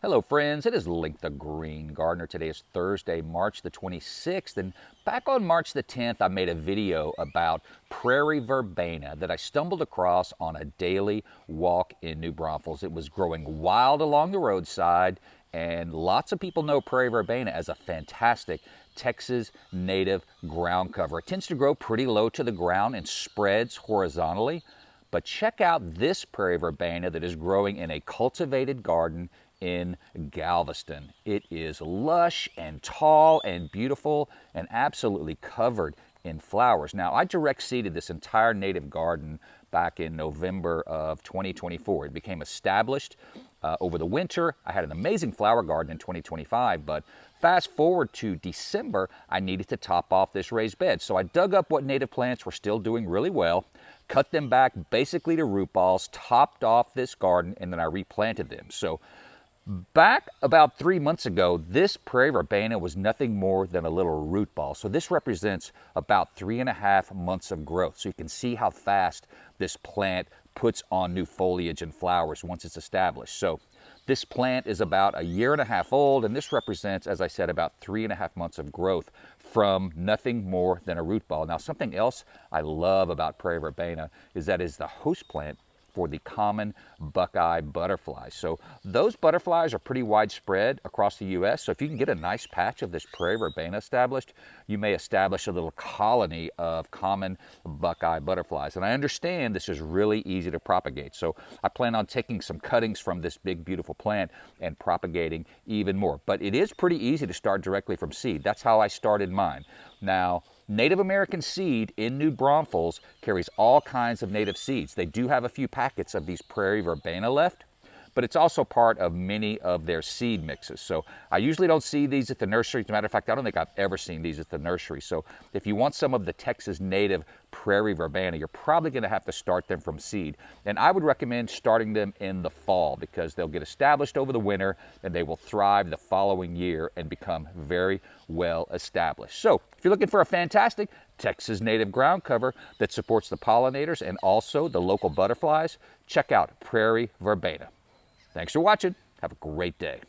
Hello friends, it is Link the Green Gardener. Today is Thursday, March the 26th, and back on March the 10th I made a video about Prairie Verbena that I stumbled across on a daily walk in New Braunfels. It was growing wild along the roadside, and lots of people know Prairie Verbena as a fantastic Texas native ground cover. It tends to grow pretty low to the ground and spreads horizontally. But check out this Prairie Verbena that is growing in a cultivated garden in Galveston. It is lush and tall and beautiful and absolutely covered in flowers. Now, I direct seeded this entire native garden back in November of 2024. It became established over the winter. I had an amazing flower garden in 2025, but fast forward to December, I needed to top off this raised bed. So I dug up what native plants were still doing really well, cut them back basically to root balls, topped off this garden, and then I replanted them. So back about 3 months ago, this Prairie Verbena was nothing more than a little root ball. So this represents about 3.5 months of growth. So you can see how fast this plant puts on new foliage and flowers once it's established. So this plant is about 1.5 years old, and this represents, as I said, about 3.5 months of growth from nothing more than a root ball. Now, something else I love about Prairie Verbena is that it's the host plant for the common Buckeye butterflies. So those butterflies are pretty widespread across the U.S. So if you can get a nice patch of this Prairie Verbena established, you may establish a little colony of common Buckeye butterflies. And I understand this is really easy to propagate. So I plan on taking some cuttings from this big, beautiful plant and propagating even more. But it is pretty easy to start directly from seed. That's how I started mine. Now, Native American Seed in New Braunfels carries all kinds of native seeds. They do have a few packets of these Prairie Verbena left, but it's also part of many of their seed mixes. So I usually don't see these at the nursery. As a matter of fact, I don't think I've ever seen these at the nursery. So if you want some of the Texas native Prairie Verbena, you're probably going to have to start them from seed. And I would recommend starting them in the fall because they'll get established over the winter and they will thrive the following year and become very well established. So if you're looking for a fantastic Texas native ground cover that supports the pollinators and also the local butterflies, check out Prairie Verbena. Thanks for watching. Have a great day.